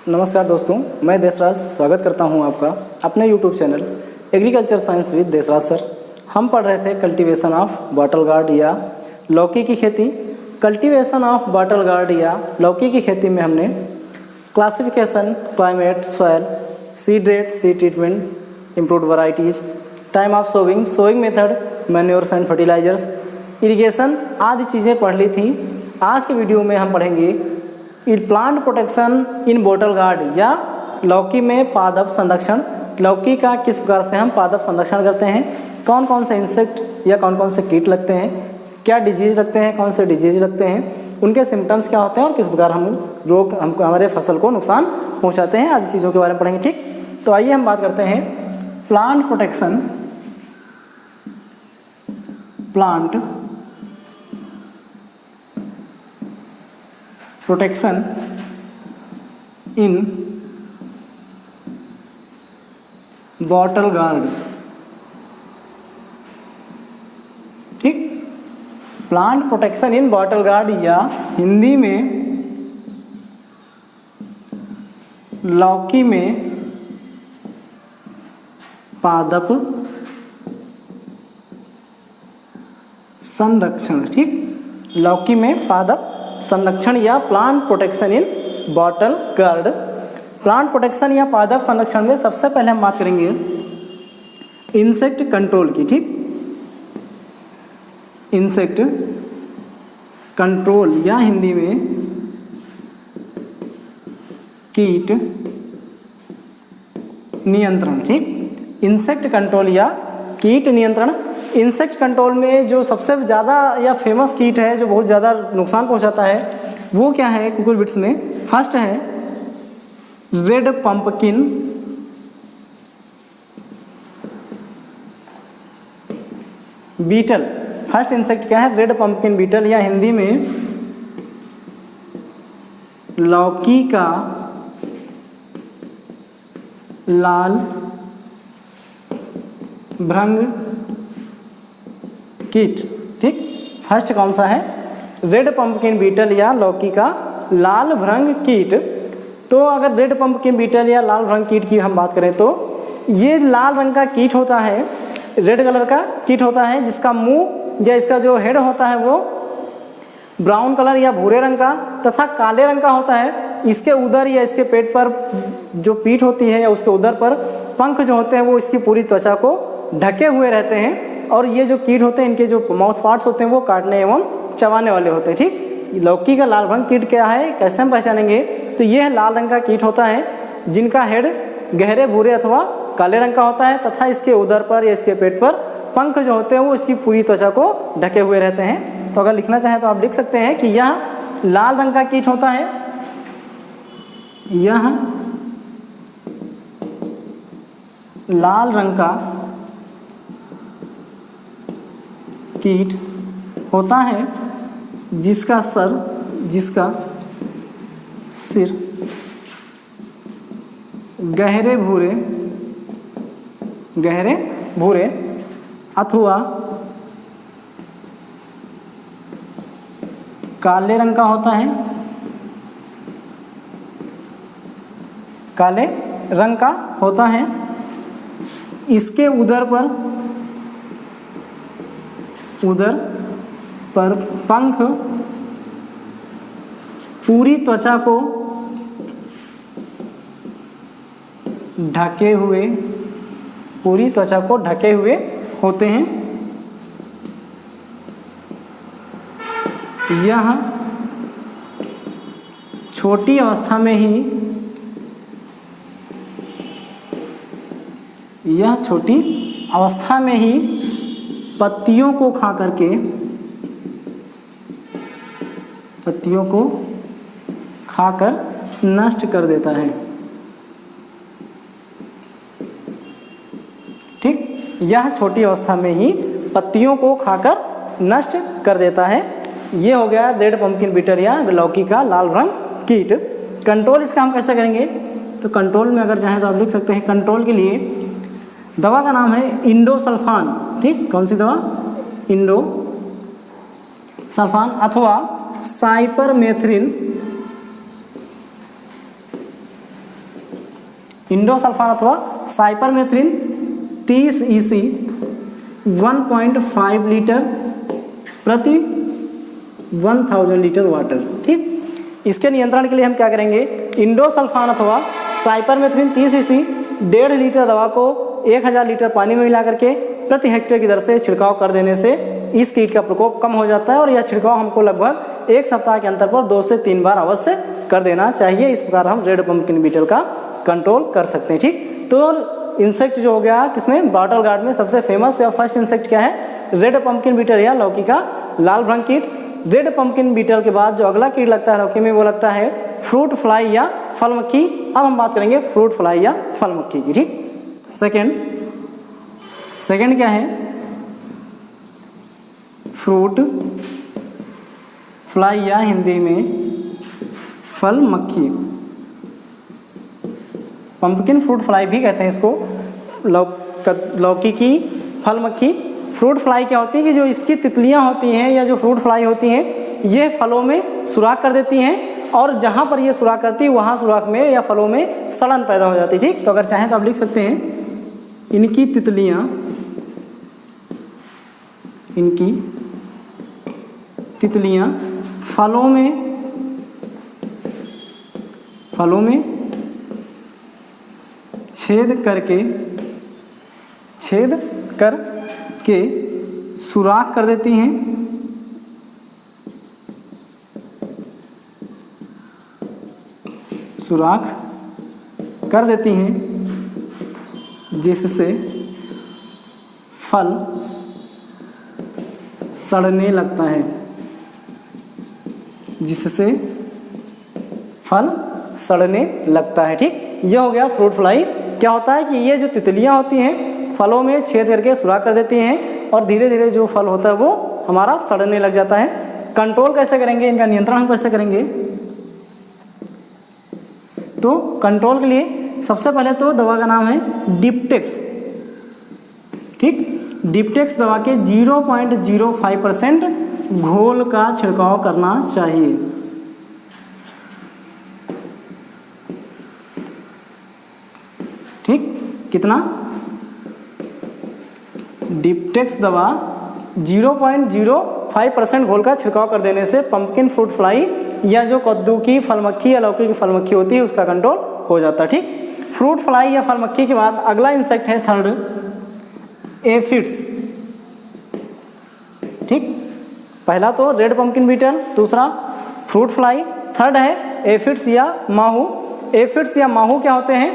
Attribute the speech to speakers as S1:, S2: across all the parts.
S1: नमस्कार दोस्तों, मैं देशराज स्वागत करता हूं आपका अपने YouTube channel agriculture science with Deshraj sir. हम पढ़ रहे थे कल्टीवेशन ऑफ बॉटल गार्ड या लौकी की खेती। कल्टीवेशन ऑफ बॉटल गार्ड या लौकी की खेती में हमने classification, climate, soil, seed rate, seed treatment, improved varieties, time of sowing, sowing method, manures and fertilisers, irrigation आदि चीज़ें पढ़ ली थी। आज के वीडियो में हम पढ़ेंगे plant protection in bottle guard या लौकी में पादप संरक्षण। लौकी का किस प्रकार से हम पादप संरक्षण करते हैं, कौन कौन से इंसेक्ट या कौन कौन से कीट लगते हैं, क्या डिजीज़ लगते हैं, कौन से डिजीज़ लगते हैं, उनके सिम्टम्स क्या होते हैं और किस प्रकार हम हमारे फसल को नुकसान पहुंचाते हैं, आदि चीज़ों के बारे में पढ़ेंगे। ठीक, तो आइए हम बात करते हैं plant protection in bottle guard. ठीक, plant protection in bottle guard या हिंदी में लौकी में पादप संरक्षण। ठीक, लौकी में पादप संरक्षण या plant protection in bottle guard. Plant protection या पादप संरक्षण में सबसे पहले हम बात करेंगे इंसेक्ट कंट्रोल की। ठीक, इंसेक्ट कंट्रोल या हिंदी में कीट नियंत्रण। ठीक, इंसेक्ट कंट्रोल या कीट नियंत्रण। इंसेक्ट कंट्रोल में जो सबसे ज़्यादा या फेमस कीट है जो बहुत ज़्यादा नुकसान पहुंचाता है वो क्या है कुकुरबिट्स में? फर्स्ट है red pumpkin beetle. First insect क्या है? रेड पंपकिन बीटल या हिंदी में लौकी का लाल भृंग कीट। ठीक, फर्स्ट कौन सा है? रेड पंपकिन बीटल या लौकी का लाल भृंग कीट। तो अगर रेड पंपकिन बीटल या लाल भृंग कीट की हम बात करें तो ये लाल रंग का कीट होता है, रेड कलर का कीट होता है, जिसका मुंह या इसका जो हेड होता है वो ब्राउन कलर या भूरे रंग का तथा काले रंग का होता है। इसके उदर या इसके पेट पर जो पीठ होती है या उसके उदर पर पंख जो होते हैं वो इसकी पूरी त्वचा को ढके हुए रहते हैं। और ये जो कीट होते हैं इनके जो माउथ पार्ट्स होते हैं वो काटने एवं चबाने वाले होते हैं। ठीक, लौकी का लाल भृंग कीट क्या है, कैसे हम पहचानेंगे? तो यह लाल रंग का कीट होता है जिनका हेड गहरे भूरे अथवा काले रंग का होता है तथा इसके उदर पर या इसके पेट पर पंख जो होते हैं वो इसकी पूरी त्वचा को ढके हुए रहते हैं। तो अगर लिखना चाहें तो आप लिख सकते हैं कि यह लाल रंग का कीट होता है, यह लाल रंग का कीट होता है जिसका सिर गहरे भूरे अथवा काले रंग का होता है, काले रंग का होता है। इसके उदर पर पंख पूरी त्वचा को ढके हुए होते हैं। यह छोटी अवस्था में ही पत्तियों को खाकर नष्ट कर देता है। ठीक, यह छोटी अवस्था में ही पत्तियों को खाकर नष्ट कर देता है। ये हो गया रेड पंपकिन बीटल या लौकी का लाल भृंग कीट। कंट्रोल इसका हम कैसे करेंगे? तो कंट्रोल में अगर चाहें तो आप लिख सकते हैं, कंट्रोल के लिए दवा का नाम है इंडोसल्फान। ठीक, कौन सी दवा? इंडोसल्फान अथवा साइपरमेथ्रिन इंडोसल्फान अथवा साइपरमेथ्रिन 30 EC 1.5 लीटर प्रति 1000 लीटर वाटर। ठीक, इसके नियंत्रण के लिए हम क्या करेंगे, इंडोसल्फान अथवा साइपरमेथ्रिन 30 EC 1.5 लीटर दवा को 1000 लीटर पानी में मिला करके प्रति हेक्टेयर की दर से छिड़काव कर देने से इस कीट का प्रकोप कम हो जाता है। और यह छिड़काव हमको लगभग 1 सप्ताह के अंतर पर 2 से 3 बार अवश्य कर देना चाहिए। इस प्रकार हम रेड पम्पकिन बीटल का कंट्रोल कर सकते हैं। ठीक, तो इंसेक्ट जो हो गया किसमें, बॉटल गार्ड में सबसे फेमस या फर्स्ट इंसेक्ट क्या है, रेड पम्पकिन बीटल या लौकी का लाल भ्रंग कीट। रेड पम्पकिन बीटल के बाद जो अगला कीट लगता है लौकी में वो लगता है फ्रूट फ्लाई या फल मक्खी। अब हम बात करेंगे फ्रूट फ्लाई या फल मक्खी की। ठीक, सेकंड क्या है, फ्रूट फ्लाई या हिंदी में फल मक्खी, पंपकिन फ्रूट फ्लाई भी कहते हैं इसको, लौकी की फल मक्खी। फ्रूट फ्लाई क्या होती है कि जो इसकी तितलियां होती हैं या जो फ्रूट फ्लाई होती हैं ये फलों में सुराख कर देती हैं और जहाँ पर ये सुराख करती है वहाँ सुराख में या फलों में सड़न पैदा हो जाती है। ठीक, तो अगर चाहें तो आप लिख सकते हैं इनकी तितलियाँ फलों में छेद करके सुराख कर देती हैं जिससे फल सड़ने लगता है। ठीक, यह हो गया फ्रूट फ्लाई। क्या होता है कि ये जो तितलियां होती हैं फलों में छेद करके सुराख कर देती हैं और धीरे धीरे जो फल होता है वो हमारा सड़ने लग जाता है। कंट्रोल कैसे करेंगे, इनका नियंत्रण हम कैसे करेंगे, तो कंट्रोल के लिए सबसे पहले तो दवा का नाम है डिप्टेक्स। ठीक, डिप्टेक्स दवा के 0.05% घोल का छिड़काव करना चाहिए। ठीक, कितना, डिप्टेक्स दवा 0.05% घोल का छिड़काव कर देने से पंपकिन फ्रूट फ्लाई या जो कद्दू की फल मक्खी या लौकी की फल मक्खी होती है उसका कंट्रोल हो जाता है। ठीक, फ्रूट फ्लाई या फल मक्खी के बाद अगला इंसेक्ट है थर्ड एफिड्स। ठीक, पहला तो रेड पम्पकिन बीटल, दूसरा फ्रूट फ्लाई, थर्ड है एफिड्स या माहू। एफिड्स या माहू क्या होते हैं,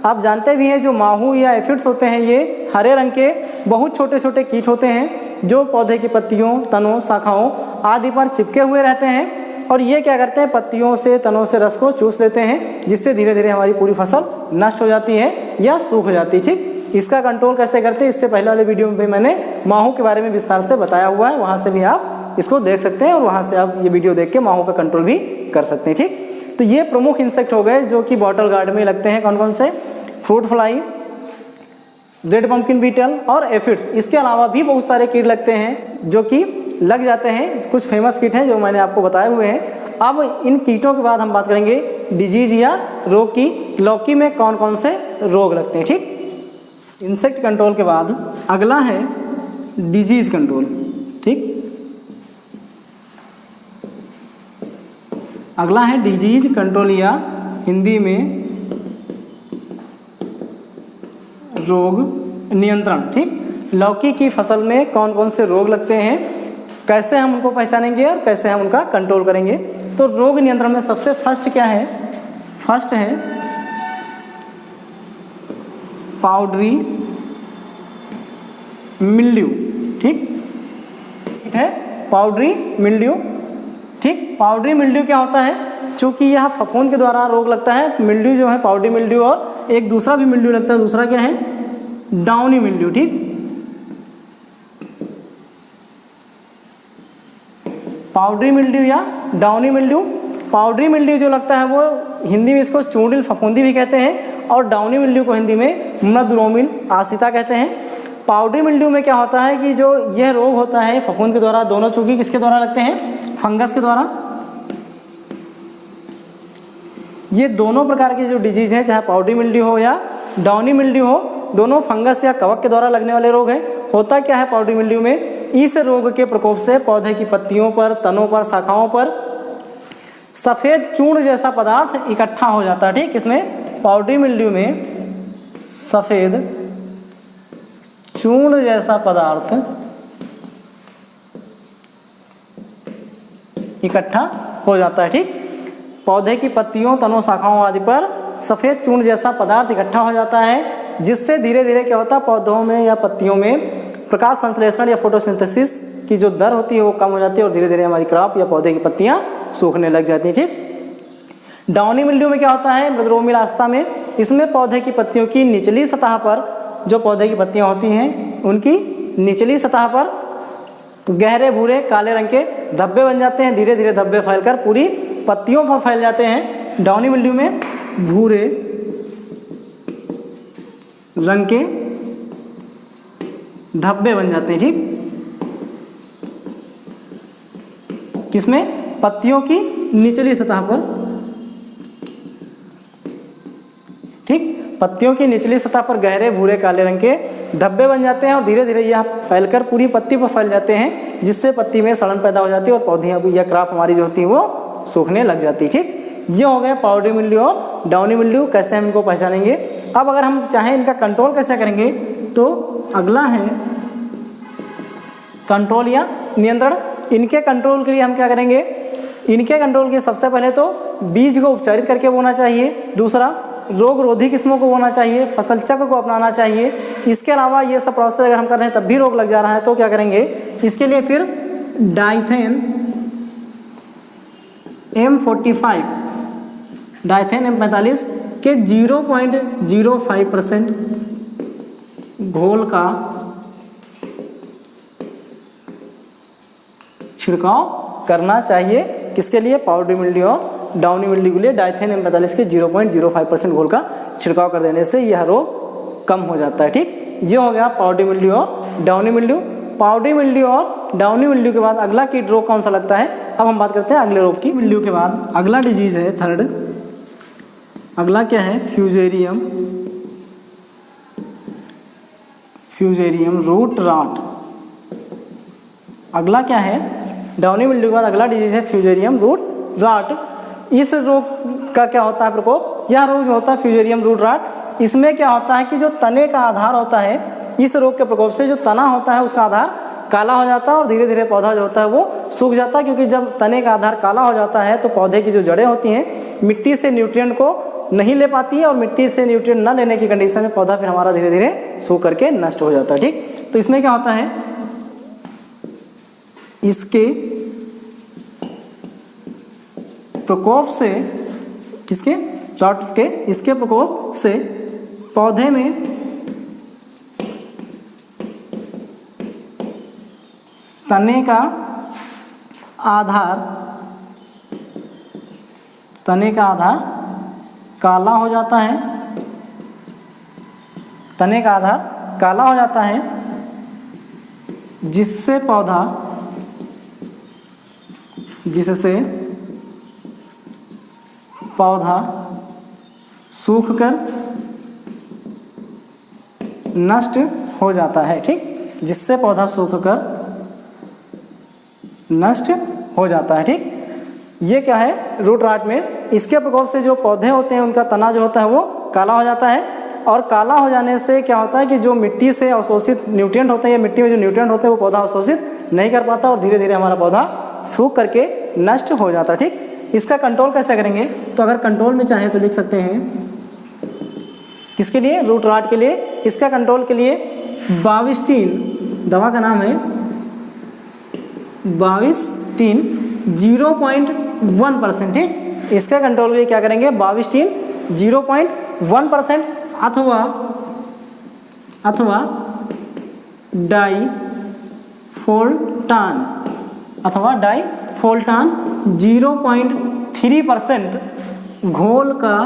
S1: आप जानते भी हैं जो माहू या एफिड्स होते हैं ये हरे रंग के बहुत छोटे छोटे कीट होते हैं जो पौधे की पत्तियों, तनों, शाखाओं आदि पर चिपके हुए रहते हैं और ये क्या करते हैं, पत्तियों से, तनों से रस को चूस लेते हैं जिससे धीरे धीरे हमारी पूरी फसल नष्ट हो जाती है या सूख जाती है। ठीक, इसका कंट्रोल कैसे करते हैं, इससे पहले वाले वीडियो में भी मैंने माहू के बारे में विस्तार से बताया हुआ है, वहाँ से भी आप इसको देख सकते हैं और वहाँ से आप ये वीडियो देख के माहू का कंट्रोल भी कर सकते हैं। ठीक, तो ये प्रमुख इंसेक्ट हो गए जो कि बॉटल गार्ड में लगते हैं। कौन कौन से, fruit fly, red pumpkin beetle और एफिड्स। इसके अलावा भी बहुत सारे कीट लगते हैं जो कि लग जाते हैं, कुछ फेमस कीट हैं जो मैंने आपको बताए हुए हैं। अब इन कीटों के बाद हम बात करेंगे डिजीज या रोग की। लौकी में कौन कौन से रोग लगते हैं। ठीक, इंसेक्ट कंट्रोल के बाद अगला है डिजीज कंट्रोल। ठीक, अगला है डिजीज कंट्रोल या हिंदी में रोग नियंत्रण। ठीक, लौकी की फसल में कौन कौन से रोग लगते हैं, कैसे हम उनको पहचानेंगे और कैसे हम उनका कंट्रोल करेंगे। तो रोग नियंत्रण में सबसे फर्स्ट क्या है, फर्स्ट है पाउडरी मिल्ड्यू। ठीक है, पाउडरी मिल्ड्यू। ठीक, पाउडरी मिल्ड्यू क्या होता है, चूँकि यह फफूंद के द्वारा रोग लगता है। मिल्ड्यू जो है पाउडरी मिल्ड्यू और एक दूसरा भी मिल्ड्यू लगता है, दूसरा क्या है, डाउनी मिल्ड्यू। ठीक, पाउडरी मिल्ड्यू या डाउनी मिल्ड्यू। पाउडरी मिल्ड्यू जो लगता है वो हिंदी में इसको चूंडिल फफूंदी भी कहते हैं और डाउनी मिल्ड्यू को हिंदी में मृदुरोमिल आसिता कहते हैं। पाउडरी मिल्ड्यू में क्या होता है कि जो यह रोग होता है फफूंद के द्वारा, दोनों चूंकि किसके द्वारा लगते हैं, फंगस के द्वारा। ये दोनों प्रकार की जो डिजीज़ हैं, चाहे पाउडरी मिल्ड्यू हो या डाउनी मिल्ड्यू हो, दोनों फंगस या कवक के द्वारा लगने वाले रोग हैं। होता क्या है पाउडरी मिल्ड्यू में, इस रोग के प्रकोप से पौधे की पत्तियों पर, तनों पर, शाखाओं पर सफ़ेद चूर्ण जैसा पदार्थ इकट्ठा हो जाता है। ठीक, इसमें पाउडरी मिल्ड्यू में सफ़ेद चूर्ण जैसा पदार्थ इकट्ठा हो जाता है। ठीक, पौधे की पत्तियों, तनों, शाखाओं आदि पर सफ़ेद चूर्ण जैसा पदार्थ इकट्ठा हो जाता है, जिससे धीरे धीरे क्या होता है, पौधों में या पत्तियों में प्रकाश संश्लेषण या फोटोसिंथेसिस की जो दर होती है वो कम हो जाती है और धीरे धीरे हमारी क्रॉप या पौधे की पत्तियाँ सूखने लग जाती हैं। ठीक, डाउनी मिल्ड्यू में क्या होता है, मृदुरोमी अवस्था में, इसमें पौधे की पत्तियों की निचली सतह पर, जो पौधे की पत्तियाँ होती हैं उनकी निचली सतह पर गहरे भूरे काले रंग के धब्बे बन जाते हैं। धीरे धीरे धब्बे फैलकर पूरी पत्तियों पर फैल जाते हैं। डाउनी मिल्ड्यू में भूरे रंग के धब्बे बन जाते हैं। ठीक, किसमें, पत्तियों की निचली सतह पर। ठीक, पत्तियों की निचली सतह पर गहरे भूरे काले रंग के धब्बे बन जाते हैं और धीरे धीरे यह फैलकर पूरी पत्ती पर फैल जाते हैं, जिससे पत्ती में सड़न पैदा हो जाती है और पौधे या क्रॉप हमारी जो होती है वो सूखने लग जाती है। ठीक, ये हो गया पाउडरी मिल्ड्यू और डाउनी मिल्ड्यू, कैसे हम इनको पहचानेंगे। अब अगर हम चाहें इनका कंट्रोल कैसे करेंगे, तो अगला है कंट्रोल या नियंत्रण। इनके कंट्रोल के लिए हम क्या करेंगे, इनके कंट्रोल के लिए सबसे पहले तो बीज को उपचारित करके बोना चाहिए। दूसरा, रोग रोधी किस्मों को बोना चाहिए, फसल चक्र को अपनाना चाहिए। इसके अलावा ये सब प्रोसेस अगर हम कर रहे हैं तब भी रोग लग जा रहा है तो क्या करेंगे, इसके लिए फिर डाइथेन M45, डाइथेन M45 के 0.05% घोल का छिड़काव करना चाहिए। किसके लिए, पाउडरी मिल्ड्यू और डाउनी मिल्ड्यू के लिए डाइथेन M45 के 0.05% घोल का छिड़काव कर देने से यह रोग कम हो जाता है। ठीक, ये हो गया पाउडरी मिल्ड्यू और डाउनी मिल्ड्यू। पाउडरी मिल्ड्यू और डाउनी मिल्ड्यू के बाद अगला कीट रोग कौन सा लगता है, अब हम बात करते हैं अगले रोग की। मिल्ड्यू के बाद अगला डिजीज है थर्ड, अगला क्या है, फ्यूजेरियम रूट राट। अगला क्या है, डाउनी मिल्ड्यू के बाद अगला डिजीज है फ्यूजेरियम रूट राट। इस रोग का क्या होता है प्रकोप, यह रोग जो होता है फ्यूजेरियम रूट राट, इसमें क्या होता है कि जो तने का आधार होता है, इस रोग के प्रकोप से जो तना होता है उसका आधार काला हो जाता है और धीरे धीरे पौधा जो होता है वो सूख जाता है। क्योंकि जब तने का आधार काला हो जाता है तो पौधे की जो जड़ें होती हैं मिट्टी से न्यूट्रिएंट को नहीं ले पाती है और मिट्टी से न्यूट्रिएंट न लेने की कंडीशन में पौधा फिर हमारा धीरे धीरे सूख करके नष्ट हो जाता है। ठीक, तो इसमें क्या होता है, इसके प्रकोप से, किसके, राट के, इसके प्रकोप से पौधे में तने का आधार काला हो जाता है, तने का आधार काला हो जाता है, जिससे पौधा सूखकर नष्ट हो जाता है। ठीक, जिससे पौधा सूखकर नष्ट हो जाता है। ठीक, ये क्या है, रूट राट में इसके प्रकोप से जो पौधे होते हैं उनका तना जो होता है वो काला हो जाता है और काला हो जाने से क्या होता है कि जो मिट्टी से अवशोषित न्यूट्रिएंट होते हैं या मिट्टी में जो न्यूट्रिएंट होते हैं वो पौधा अवशोषित नहीं कर पाता और धीरे धीरे हमारा पौधा सूख करके नष्ट हो जाता है। ठीक, इसका कंट्रोल कैसे करेंगे, तो अगर कंट्रोल में चाहे तो लिख सकते हैं, किसके लिए, रूट राट के लिए। इसका कंट्रोल के लिए बाविस्टीन, दवा का नाम है बाविस्टीन 0.1%। ठीक, इसका कंट्रोल के लिए क्या करेंगे, बाविस्टीन 0.1% अथवा डाइफोल्टान 0.3% घोल का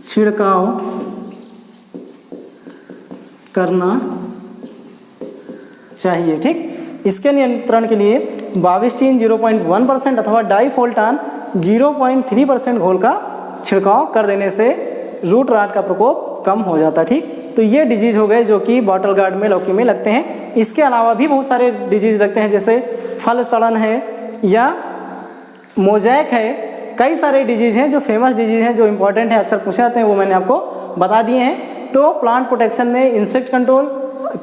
S1: छिड़काव करना चाहिए। ठीक, इसके नियंत्रण के लिए बाविस्टीन 0.1% अथवा डाईफोल्टान 0.3% घोल का छिड़काव कर देने से रूट रॉट का प्रकोप कम हो जाता है। ठीक, तो ये डिजीज़ हो गए जो कि बॉटल गार्ड में लौकी में लगते हैं। इसके अलावा भी बहुत सारे डिजीज़ लगते हैं, जैसे फल सड़न है या मोजैक है। कई सारे डिजीज़ हैं जो फेमस डिजीज़ हैं, जो इंपॉर्टेंट है, अक्सर पूछे जाते हैं, वो मैंने आपको बता दिए हैं। तो प्लांट प्रोटेक्शन में इंसेक्ट कंट्रोल,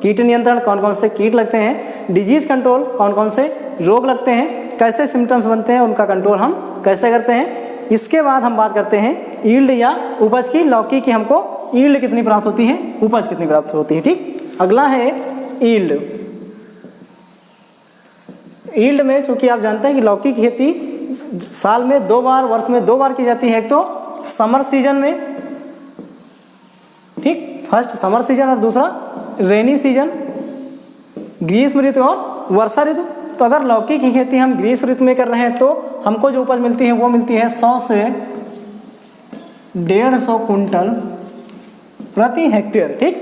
S1: कीट नियंत्रण, कौन कौन से कीट लगते हैं, डिजीज़ कंट्रोल, कौन कौन से रोग लगते हैं, कैसे सिम्टम्स बनते हैं, उनका कंट्रोल हम कैसे करते हैं। इसके बाद हम बात करते हैं यील्ड या उपज की। लौकी की हमको यील्ड कितनी प्राप्त होती है, उपज कितनी प्राप्त होती है। ठीक, अगला है यील्ड। यील्ड में चूंकि आप जानते हैं कि लौकी की खेती साल में 2 बार, वर्ष में 2 बार की जाती है। एक तो समर सीजन में, ठीक, फर्स्ट समर सीजन और दूसरा रेनी सीजन, ग्रीष्म ऋतु और वर्षा ऋतु। तो अगर लौकी की खेती हम ग्रीष्म ऋतु में कर रहे हैं तो हमको जो उपज मिलती है वो मिलती है 100 से 150 कुंटल प्रति हेक्टेयर। ठीक,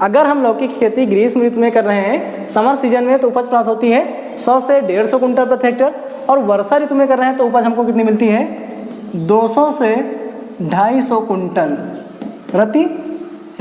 S1: अगर हम लौकी की खेती ग्रीष्म ऋतु में कर रहे हैं समर सीजन में तो उपज प्राप्त होती है 100 से 150 कुंटल प्रति हेक्टेयर, और वर्षा ऋतु में कर रहे हैं तो उपज हमको कितनी मिलती है 200 से 250 कुंटल प्रति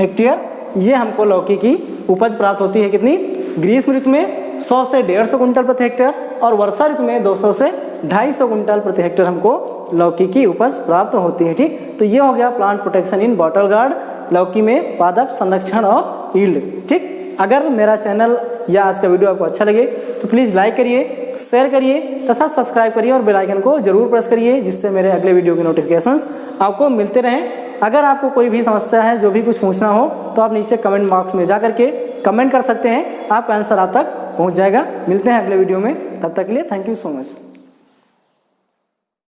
S1: हेक्टेयर। ये हमको लौकी की उपज प्राप्त होती है कितनी, ग्रीष्म ऋतु में 100 से 150 कुंटल प्रति हेक्टेयर, और वर्षा ऋतु में 200 से 250 कुंटल प्रति हेक्टेयर हमको लौकी की उपज प्राप्त होती है। ठीक, तो ये हो गया plant protection in bottle guard, लौकी में पादप संरक्षण और यील्ड। ठीक, अगर मेरा चैनल या आज का वीडियो आपको अच्छा लगे तो प्लीज़ लाइक करिए, शेयर करिए तथा सब्सक्राइब करिए और बेल आइकन को जरूर प्रेस करिए, जिससे मेरे अगले वीडियो के नोटिफिकेशंस आपको मिलते रहें। अगर आपको कोई भी समस्या है, जो भी कुछ पूछना हो, तो आप नीचे कमेंट बॉक्स में जा करके कमेंट कर सकते हैं, आपका आंसर आप तक पहुंच जाएगा। मिलते हैं अगले वीडियो में, तब तक के लिए थैंक यू सो मच।